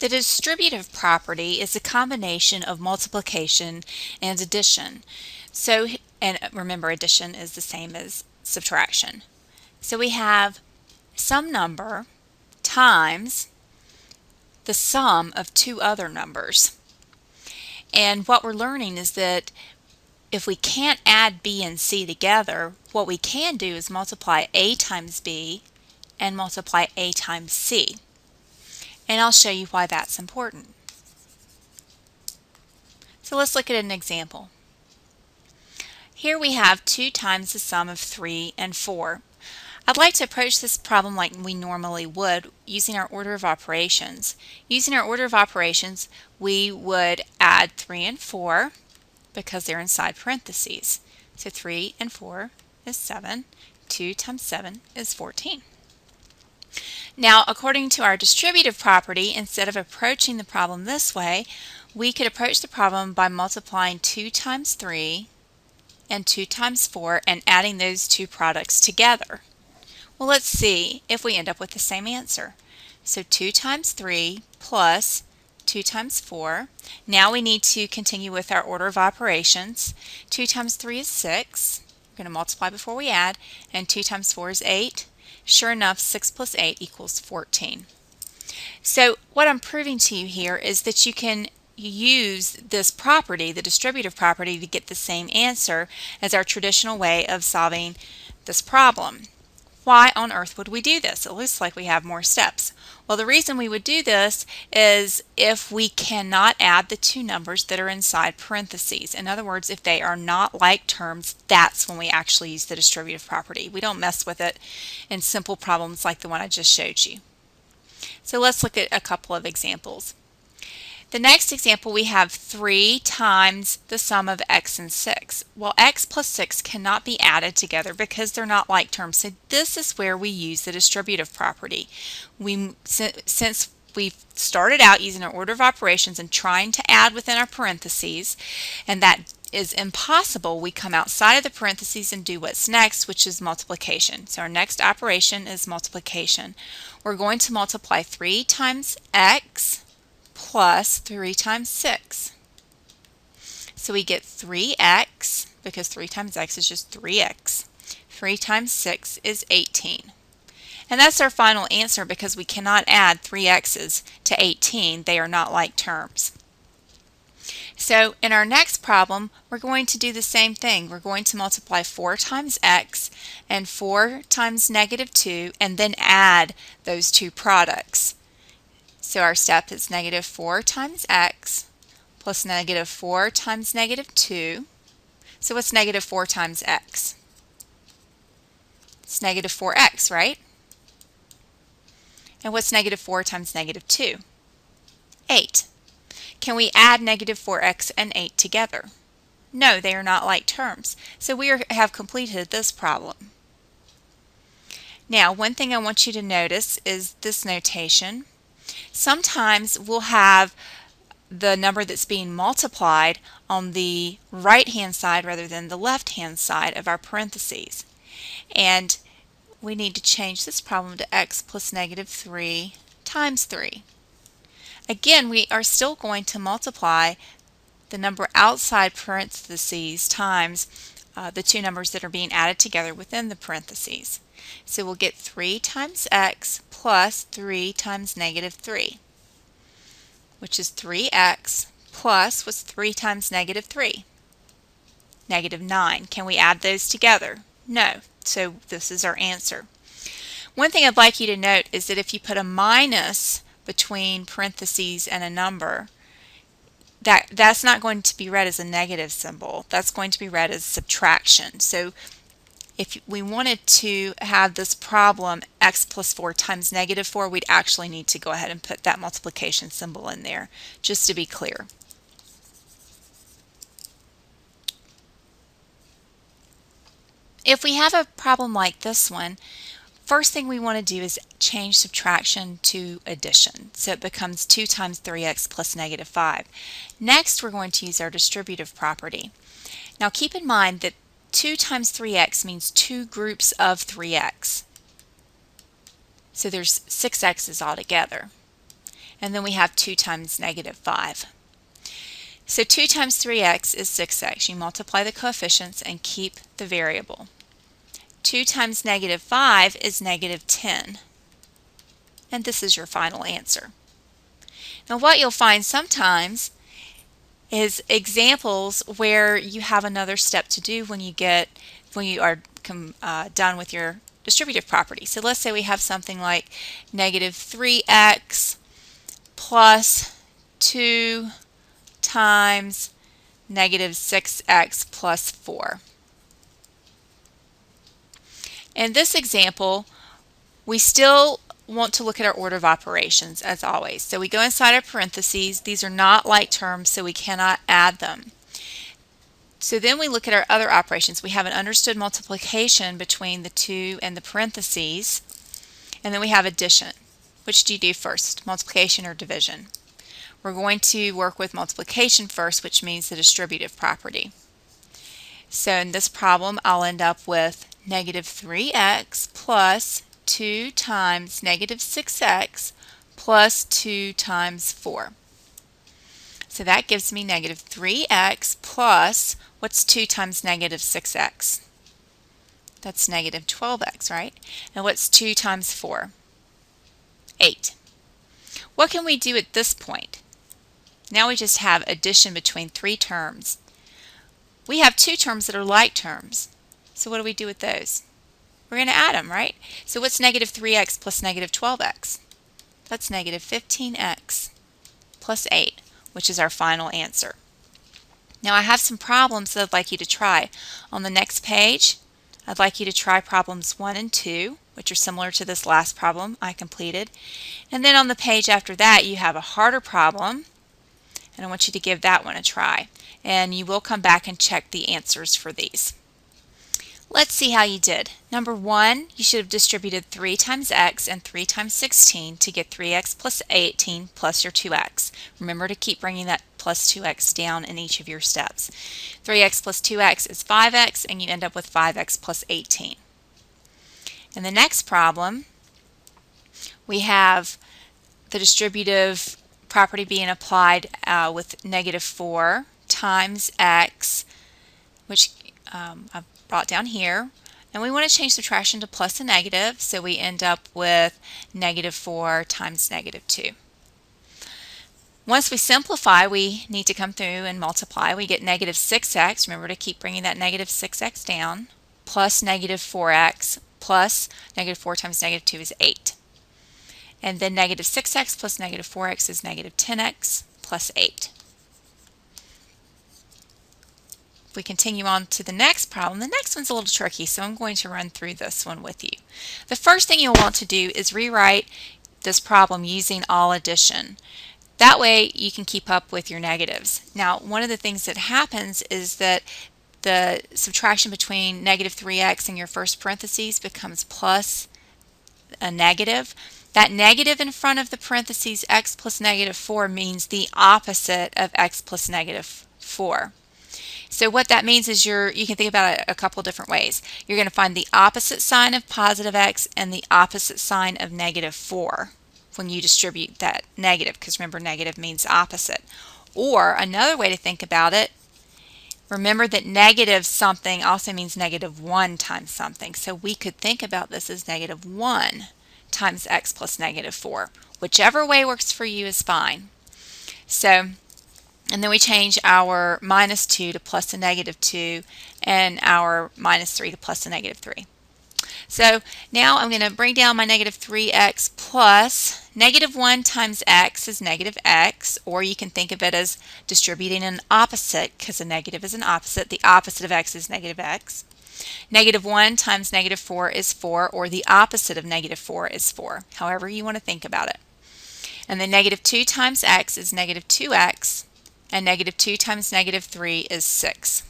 The distributive property is a combination of multiplication and addition. And remember, addition is the same as subtraction. So we have some number times the sum of two other numbers. And what we're learning is that if we can't add b and c together, what we can do is multiply a times b and multiply a times c. And I'll show you why that's important. So let's look at an example. Here we have 2 times the sum of 3 and 4. I'd like to approach this problem like we normally would using our order of operations. Using our order of operations, we would add 3 and 4 because they're inside parentheses. So 3 and 4 is 7. 2 times 7 is 14. Now, according to our distributive property, instead of approaching the problem this way, we could approach the problem by multiplying 2 times 3 and 2 times 4 and adding those two products together. Well, let's see if we end up with the same answer. So 2 times 3 plus 2 times 4. Now we need to continue with our order of operations. 2 times 3 is 6. We're going to multiply before we add. And 2 times 4 is 8. Sure enough, 6 plus 8 equals 14. So what I'm proving to you here is that you can use this property, the distributive property, to get the same answer as our traditional way of solving this problem. Why on earth would we do this? It looks like we have more steps. Well, the reason we would do this is if we cannot add the two numbers that are inside parentheses. In other words, if they are not like terms, that's when we actually use the distributive property. We don't mess with it in simple problems like the one I just showed you. So let's look at a couple of examples. The next example, we have 3 times the sum of x and 6. Well, x plus 6 cannot be added together because they're not like terms. So this is where we use the distributive property. Since we've started out using our order of operations and trying to add within our parentheses, and that is impossible, we come outside of the parentheses and do what's next, which is multiplication. So our next operation is multiplication. We're going to multiply 3 times x plus 3 times 6. So we get 3x, because 3 times x is just 3x. 3 times 6 is 18. And that's our final answer because we cannot add 3x's to 18. They are not like terms. So in our next problem, we're going to do the same thing. We're going to multiply 4 times x and 4 times negative 2 and then add those two products. So our step is negative 4 times x plus negative 4 times negative 2. So what's negative 4 times x? It's negative 4x, right? And what's negative 4 times negative 2? 8. Can we add negative 4x and 8 together? No, they are not like terms. So we have completed this problem. Now, one thing I want you to notice is this notation. Sometimes we'll have the number that's being multiplied on the right-hand side rather than the left-hand side of our parentheses. And we need to change this problem to x plus negative 3 times 3. Again, we are still going to multiply the number outside parentheses times the two numbers that are being added together within the parentheses. So we'll get 3 times x plus 3 times negative 3, which is 3x plus, what's 3 times negative 3? Negative 9. Can we add those together? No. So this is our answer. One thing I'd like you to note is that if you put a minus between parentheses and a number, that's not going to be read as a negative symbol. That's going to be read as subtraction. So if we wanted to have this problem x plus 4 times negative 4, we'd actually need to go ahead and put that multiplication symbol in there, just to be clear. If we have a problem like this one, first thing we want to do is change subtraction to addition. So it becomes 2 times 3x plus negative 5. Next, we're going to use our distributive property. Now keep in mind that 2 times 3x means two groups of 3x. So there's 6x's altogether. And then we have 2 times negative 5. So 2 times 3x is 6x. You multiply the coefficients and keep the variable. 2 times negative 5 is negative 10. And this is your final answer. Now what you'll find sometimes is examples where you have another step to do when you are done with your distributive property. So let's say we have something like negative 3x plus 2 times negative 6x plus 4. In this example, we still want to look at our order of operations as always. So we go inside our parentheses. These are not like terms, so we cannot add them. So then we look at our other operations. We have an understood multiplication between the 2 and the parentheses, and then we have addition. Which do you do first, multiplication or division? We're going to work with multiplication first, which means the distributive property. So in this problem, I'll end up with negative 3x plus 2 times negative 6x plus 2 times 4. So that gives me negative 3x plus, what's 2 times negative 6x? That's negative 12x, right? And what's 2 times 4? 8. What can we do at this point? Now we just have addition between 3 terms. We have 2 terms that are like terms. So what do we do with those? We're going to add them, right? So what's negative 3x plus negative 12x? That's negative 15x plus 8, which is our final answer. Now I have some problems that I'd like you to try. On the next page, I'd like you to try problems 1 and 2, which are similar to this last problem I completed. And then on the page after that, you have a harder problem, and I want you to give that one a try. And you will come back and check the answers for these. Let's see how you did. Number 1, you should have distributed 3 times x and 3 times 16 to get 3x plus 18 plus your 2x. Remember to keep bringing that plus 2x down in each of your steps. 3x plus 2x is 5x, and you end up with 5x plus 18. In the next problem, we have the distributive property being applied with negative 4 times x, which I've brought down here. And we want to change subtraction to plus and negative, so we end up with negative 4 times negative 2. Once we simplify, we need to come through and multiply. We get negative 6x, remember to keep bringing that negative 6x down, plus negative 4x, plus negative 4 times negative 2 is 8. And then negative 6x plus negative 4x is negative 10x plus 8. If we continue on to the next problem, the next one's a little tricky, so I'm going to run through this one with you. The first thing you'll want to do is rewrite this problem using all addition. That way you can keep up with your negatives. Now, one of the things that happens is that the subtraction between negative 3x and your first parentheses becomes plus a negative. That negative in front of the parentheses x plus negative 4 means the opposite of x plus negative 4. So what that means is you can think about it a couple different ways. You're going to find the opposite sign of positive x and the opposite sign of negative 4 when you distribute that negative, because remember negative means opposite. Or another way to think about it, remember that negative something also means negative 1 times something. So we could think about this as negative 1 times x plus negative 4. Whichever way works for you is fine. So, and then we change our minus 2 to plus a negative 2 and our minus 3 to plus a negative 3. So now I'm going to bring down my negative 3x plus negative 1 times x is negative x, or you can think of it as distributing an opposite, because a negative is an opposite. The opposite of x is negative x. Negative 1 times negative 4 is 4, or the opposite of negative 4 is 4, however you want to think about it. And then negative 2 times x is negative 2x, and negative 2 times negative 3 is 6.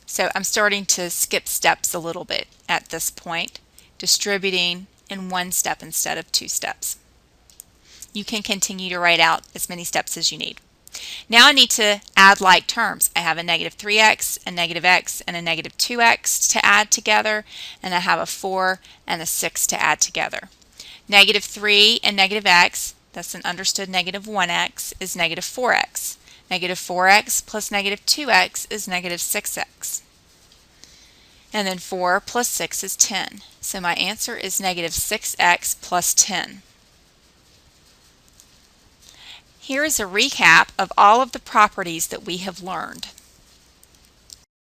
So I'm starting to skip steps a little bit at this point, distributing in one step instead of 2 steps. You can continue to write out as many steps as you need. Now I need to add like terms. I have a negative 3x, a negative x, and a negative 2x to add together, and I have a 4 and a 6 to add together. Negative 3 and negative x, that's an understood negative 1x, is negative 4x. Negative 4x plus negative 2x is negative 6x. And then 4 plus 6 is 10. So my answer is negative 6x plus 10. Here is a recap of all of the properties that we have learned.